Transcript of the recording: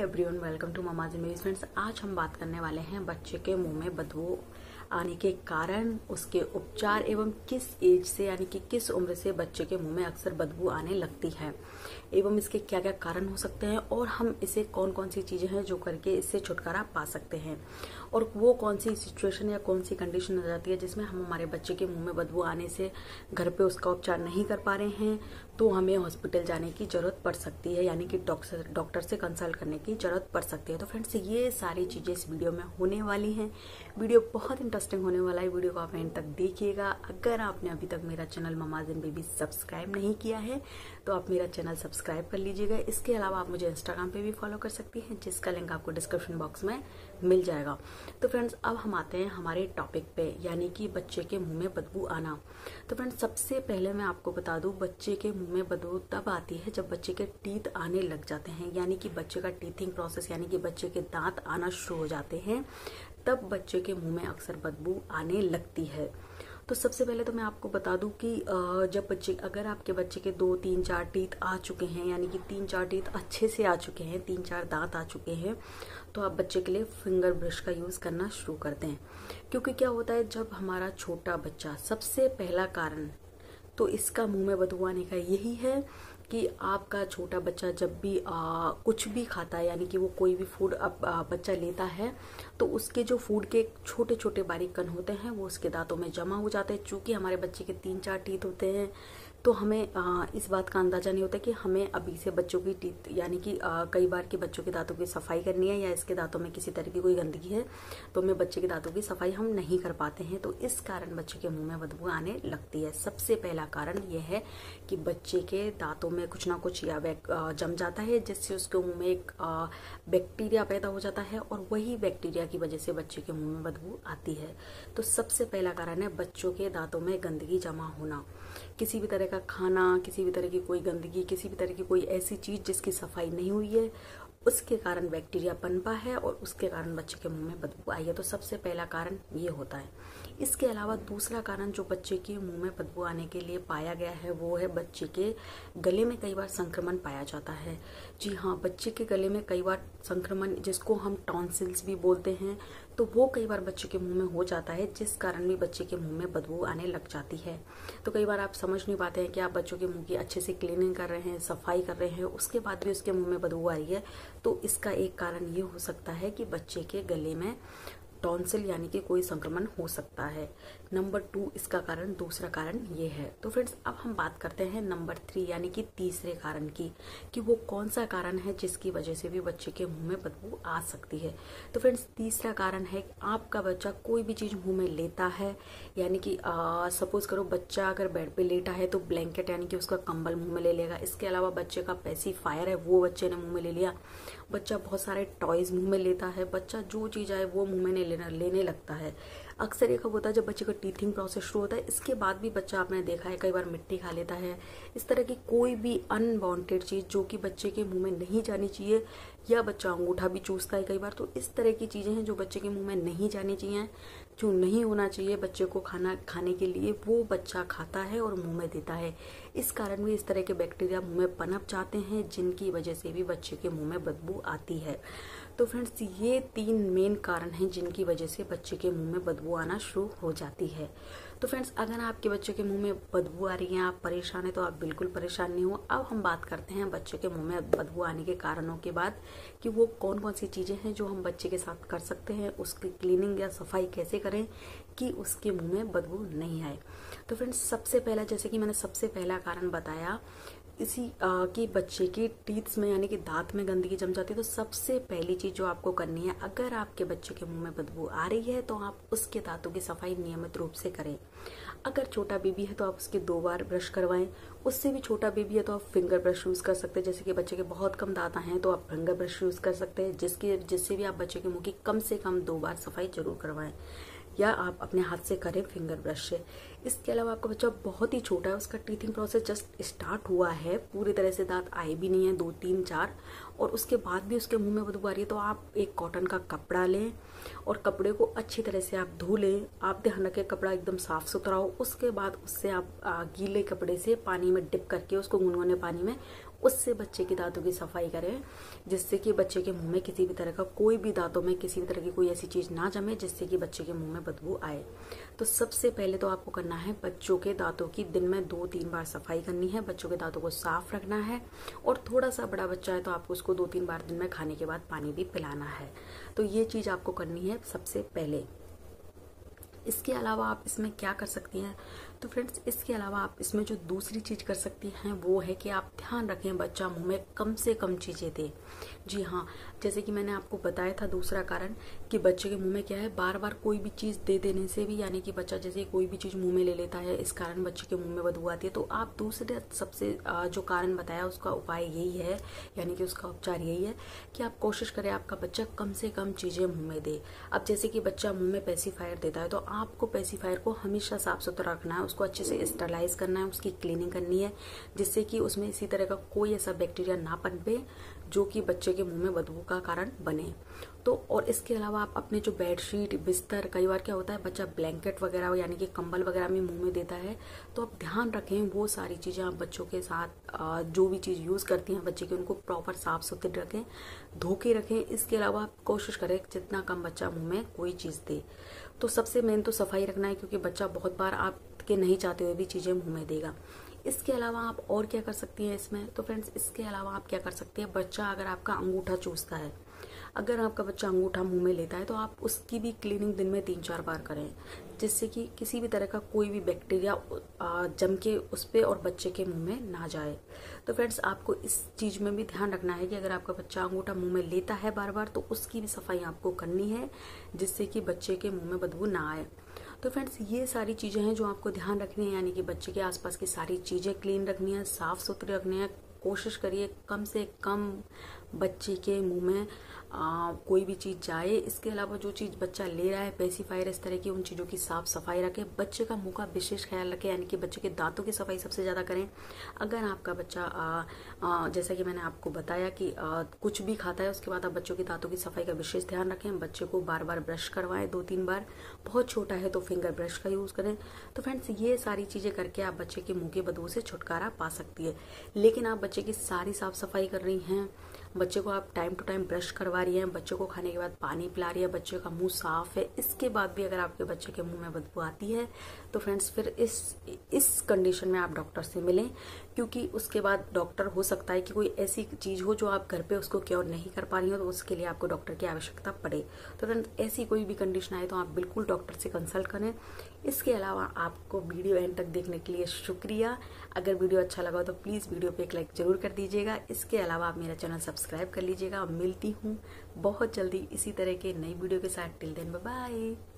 Everyone, welcome to mama's मेरी friends. आज हम बात करने वाले हैं बच्चे के मुंह में बदबू आने के कारण, उसके उपचार एवं किस एज से यानी कि किस उम्र से बच्चे के मुंह में अक्सर बदबू आने लगती है एवं इसके क्या क्या कारण हो सकते हैं और हम इसे कौन कौन सी चीजें हैं जो करके इससे छुटकारा पा सकते हैं और वो कौन सी सिचुएशन या कौन सी कंडीशन आ जाती है जिसमें हम हमारे बच्चे के मुंह में बदबू आने से घर पे उसका उपचार नहीं कर पा रहे हैं तो हमें हॉस्पिटल जाने की जरूरत पड़ सकती है, यानी कि डॉक्टर से कंसल्ट करने की जरूरत पड़ सकती है। तो फ्रेंड्स, ये सारी चीजें इस वीडियो में होने वाली हैं। वीडियो बहुत इंटरेस्टिंग होने वाला है, वीडियो को आप एंड तक देखिएगा। अगर आपने अभी तक मेरा channel mama's and baby subscribe नहीं किया है तो आप मेरा चैनल सब्सक्राइब कर लीजिएगा। इसके अलावा आप मुझे इंस्टाग्राम पे भी फॉलो कर सकती हैं, जिसका लिंक आपको डिस्क्रिप्शन बॉक्स में मिल जाएगा। तो फ्रेंड्स, अब हम आते हैं हमारे टॉपिक पे, यानी कि बच्चे के मुंह में बदबू आना। तो फ्रेंड्स, सबसे पहले मैं आपको बता दूं, बच्चे के मुंह में बदबू तब आती है जब बच्चे के टीथ आने लग जाते हैं, यानी कि बच्चे का टीथिंग प्रोसेस यानी कि बच्चे के दांत आना शुरू हो जाते हैं, तब बच्चे के मुंह में अक्सर बदबू आने लगती है। तो सबसे पहले तो मैं आपको बता दूं कि अगर आपके बच्चे के 2, 3, 4 टीथ आ चुके हैं, यानी कि 3, 4 टीथ अच्छे से आ चुके हैं, 3, 4 दांत आ चुके हैं, तो आप बच्चे के लिए फिंगर ब्रश का यूज करना शुरू कर दें। क्योंकि क्या होता है, जब हमारा छोटा बच्चा, सबसे पहला कारण तो इसका मुंह में बदबू आने का यही है कि आपका छोटा बच्चा जब भी कुछ भी खाता है, यानी कि वो कोई भी फूड बच्चा लेता है तो उसके जो फूड के छोटे छोटे बारीक कण होते हैं वो उसके दांतों में जमा हो जाते हैं। चूंकि हमारे बच्चे के 3, 4 टीथ होते हैं तो हमें इस बात का अंदाजा नहीं होता कि हमें अभी से बच्चों की टीथ, यानी कि कई बार के बच्चों के दांतों की सफाई करनी है या इसके दांतों में किसी तरह की कोई गंदगी है तो हमें बच्चे के दांतों की सफाई हम नहीं कर पाते हैं, तो इस कारण बच्चे के मुंह में बदबू आने लगती है। सबसे पहला कारण यह है कि बच्चे के दांतों में कुछ ना कुछ या जम जाता है, जिससे उसके मुंह में एक बैक्टीरिया पैदा हो जाता है और वही बैक्टीरिया की वजह से बच्चे के मुंह में बदबू आती है। तो सबसे पहला कारण है बच्चों के दांतों में गंदगी जमा होना। किसी भी तरह का खाना, किसी भी तरह की कोई गंदगी, किसी भी तरह की कोई ऐसी चीज जिसकी सफाई नहीं हुई है, उसके कारण बैक्टीरिया पनपा है और उसके कारण बच्चे के मुंह में बदबू आई है। तो सबसे पहला कारण ये होता है। इसके अलावा दूसरा कारण जो बच्चे के मुंह में बदबू आने के लिए पाया गया है वो है बच्चे के गले में कई बार संक्रमण पाया जाता है। जी हाँ, बच्चे के गले में कई बार संक्रमण, जिसको हम टॉन्सिल्स भी बोलते हैं, तो वो कई बार बच्चे के मुंह में हो जाता है, जिस कारण भी बच्चे के मुंह में बदबू आने लग जाती है। तो कई बार आप समझ नहीं पाते हैं कि आप बच्चों के मुंह की अच्छे से क्लीनिंग कर रहे हैं, सफाई कर रहे हैं, उसके बाद भी उसके मुंह में बदबू आ रही है। तो इसका एक कारण ये हो सकता है कि बच्चे के गले में टॉन्सिल यानी कि कोई संक्रमण हो सकता है। नंबर 2 इसका कारण, दूसरा कारण ये है। तो फ्रेंड्स, अब हम बात करते हैं नंबर 3 यानी कि तीसरे कारण की, कि वो कौन सा कारण है जिसकी वजह से भी बच्चे के मुंह में बदबू आ सकती है। तो फ्रेंड्स, तीसरा कारण है आपका बच्चा कोई भी चीज मुंह में लेता है, यानी कि सपोज करो बच्चा अगर बेड पे लेटा है तो ब्लैंकेट यानी कि उसका कंबल मुंह में ले लेगा। इसके अलावा बच्चे का पेसिफायर है वो बच्चे ने मुंह में ले लिया। बच्चा बहुत सारे टॉयज मुंह में लेता है, बच्चा जो चीज आए वो मुंह में लेने लगता है। अक्सर ये कब होता है, जब बच्चे का टीथिंग प्रोसेस शुरू होता है, इसके बाद भी बच्चा, आपने देखा है, कई बार मिट्टी खा लेता है। इस तरह की कोई भी अनवांटेड चीज जो कि बच्चे के मुंह में नहीं जानी चाहिए, या बच्चा अंगूठा भी चूसता है कई बार, तो इस तरह की चीजें हैं जो बच्चे के मुंह में नहीं जानी चाहिए, जो नहीं होना चाहिए बच्चे को खाना खाने के लिए, वो बच्चा खाता है और मुंह में देता है। इस कारण भी इस तरह के बैक्टीरिया मुंह में पनप जाते हैं, जिनकी वजह से भी बच्चे के मुंह में बदबू आती है। तो फ्रेंड्स, ये 3 मेन कारण हैं जिनकी वजह से बच्चे के मुंह में बदबू आना शुरू हो जाती है। तो फ्रेंड्स, अगर आपके बच्चे के मुंह में बदबू आ रही है, आप परेशान है, तो आप बिल्कुल परेशान नहीं हो। अब हम बात करते हैं बच्चे के मुंह में बदबू आने के कारणों के बाद, कि वो कौन कौन सी चीजें हैं जो हम बच्चे के साथ कर सकते हैं, उसकी क्लीनिंग या सफाई कैसे करें कि उसके मुंह में बदबू नहीं आए। तो फ्रेंड्स, सबसे पहला, जैसे कि मैंने सबसे पहला कारण बताया इसी कि बच्चे की टीथ्स में यानी कि दांत में गंदगी जम जाती है, तो सबसे पहली चीज जो आपको करनी है, अगर आपके बच्चे के मुंह में बदबू आ रही है तो आप उसके दांतों की सफाई नियमित रूप से करें। अगर छोटा बेबी है तो आप उसके 2 बार ब्रश करवाएं। उससे भी छोटा बेबी है तो आप फिंगर ब्रश यूज कर सकते हैं। जैसे कि बच्चे के बहुत कम दांत हैं तो आप फिंगर ब्रश यूज कर सकते हैं, जिससे भी आप बच्चे के मुंह की कम से कम 2 बार सफाई जरूर करवाएं, या आप अपने हाथ से करें फिंगर ब्रश से। इसके अलावा आपका बच्चा बहुत ही छोटा है, उसका टीथिंग प्रोसेस जस्ट स्टार्ट हुआ है, पूरी तरह से दांत आए भी नहीं है, 2, 3, 4, और उसके बाद भी उसके मुंह में बदबू आ रही है, तो आप एक कॉटन का कपड़ा लें और कपड़े को अच्छी तरह से आप धो लें। आप ध्यान रखें कपड़ा एकदम साफ सुथरा हो। उसके बाद उससे आप गीले कपड़े से पानी में डिप करके, उसको गुनगुने पानी में उससे बच्चे के दांतों की सफाई करें, जिससे कि बच्चे के मुंह में किसी भी तरह का कोई भी दांतों में किसी भी तरह की कोई ऐसी चीज ना जमे जिससे कि बच्चे के मुंह में बदबू आए। तो सबसे पहले तो आपको करना है, बच्चों के दांतों की दिन में 2-3 बार सफाई करनी है, बच्चों के दांतों को साफ रखना है। और थोड़ा सा बड़ा बच्चा है तो आपको उसको 2-3 बार दिन में खाने के बाद पानी भी पिलाना है। तो ये चीज आपको करनी है सबसे पहले। इसके अलावा आप इसमें क्या कर सकती हैं, तो फ्रेंड्स इसके अलावा आप इसमें जो दूसरी चीज कर सकती हैं वो है कि आप ध्यान रखें बच्चा मुंह में कम से कम चीजें दे। जी हाँ, जैसे कि मैंने आपको बताया था दूसरा कारण कि बच्चे के मुंह में क्या है, बार बार कोई भी चीज दे देने से भी, यानी कि बच्चा जैसे कोई भी चीज मुंह में ले लेता है, इस कारण बच्चे के मुंह में बदबू आती है। तो आप दूसरे सबसे जो कारण बताया उसका उपाय यही है, यानी कि उसका उपचार यही है कि आप कोशिश करें आपका बच्चा कम से कम चीजें मुंह में दे। अब जैसे कि बच्चा मुंह में पेसिफायर देता है तो आपको पेसिफायर को हमेशा साफ सुथरा रखना है, उसको अच्छे से स्टरलाइज करना है, उसकी क्लीनिंग करनी है, जिससे कि उसमें इसी तरह का कोई ऐसा बैक्टीरिया ना पनपे जो कि बच्चे के मुंह में बदबू का कारण बने। तो और इसके अलावा आप अपने जो बेडशीट, बिस्तर, कई बार क्या होता है बच्चा ब्लैंकेट वगैरह यानी कि कंबल वगैरह में मुंह में देता है, तो आप ध्यान रखें वो सारी चीजें आप बच्चों के साथ जो भी चीज यूज करती हैं बच्चे के, उनको प्रॉपर साफ सुथरी रखें, धो के रखें। इसके अलावा आप कोशिश करें जितना कम बच्चा मुंह में कोई चीज दे। तो सबसे मेन तो सफाई रखना है, क्योंकि बच्चा बहुत बार आपके नहीं चाहते हुए भी चीजें मुंह में देगा। इसके अलावा आप और क्या कर सकती हैं इसमें, तो फ्रेंड्स इसके अलावा आप क्या कर सकते हैं, बच्चा अगर आपका अंगूठा चूसता है, अगर आपका बच्चा अंगूठा मुंह में लेता है तो आप उसकी भी क्लीनिंग दिन में 3-4 बार करें, जिससे कि किसी भी तरह का कोई भी बैक्टीरिया जम के उस पे और बच्चे के मुंह में ना जाए। तो फ्रेंड्स आपको इस चीज में भी ध्यान रखना है कि अगर आपका बच्चा अंगूठा मुंह में लेता है बार बार तो उसकी भी सफाई आपको करनी है, जिससे कि बच्चे के मुंह में बदबू ना आए। तो फ्रेंड्स ये सारी चीजें हैं जो आपको ध्यान रखनी है, यानी कि बच्चे के आसपास की सारी चीजें क्लीन रखनी है, साफ सुथरी रखनी है। कोशिश करिए कम से कम बच्चे के मुंह में कोई भी चीज जाए। इसके अलावा जो चीज बच्चा ले रहा है पेसिफायर इस तरह की, उन चीजों की साफ सफाई रखें, बच्चे का मुंह का विशेष ख्याल रखें, यानी कि बच्चे के दांतों की सफाई सबसे ज्यादा करें। अगर आपका बच्चा जैसा कि मैंने आपको बताया कि कुछ भी खाता है उसके बाद आप बच्चों के दांतों की सफाई का विशेष ध्यान रखें, बच्चे को बार बार ब्रश करवाएं 2-3 बार, बहुत छोटा है तो फिंगर ब्रश का यूज करें। तो फ्रेंड्स ये सारी चीजें करके आप बच्चे के मुंह की बदबू से छुटकारा पा सकती है। लेकिन आप बच्चे की सारी साफ सफाई कर रही हैं, बच्चे को आप टाइम टू टाइम ब्रश करवा रही हैं, बच्चे को खाने के बाद पानी पिला रही है, बच्चे का मुंह साफ है, इसके बाद भी अगर आपके बच्चे के मुंह में बदबू आती है तो फ्रेंड्स फिर इस कंडीशन में आप डॉक्टर से मिलें, क्योंकि उसके बाद डॉक्टर हो सकता है कि कोई ऐसी चीज हो जो आप घर पे उसको क्योर नहीं कर पा रही हो, तो उसके लिए आपको डॉक्टर की आवश्यकता पड़े। तो फ्रेंड्स ऐसी कोई भी कंडीशन आए तो आप बिल्कुल डॉक्टर से कंसल्ट करें। इसके अलावा आपको वीडियो एंड तक देखने के लिए शुक्रिया। अगर वीडियो अच्छा लगा तो प्लीज वीडियो पे एक लाइक जरूर कर दीजिएगा। इसके अलावा आप मेरा चैनल सब्सक्राइब कर लीजिएगा। मिलती हूँ बहुत जल्दी इसी तरह के नई वीडियो के साथ। Till then bye bye.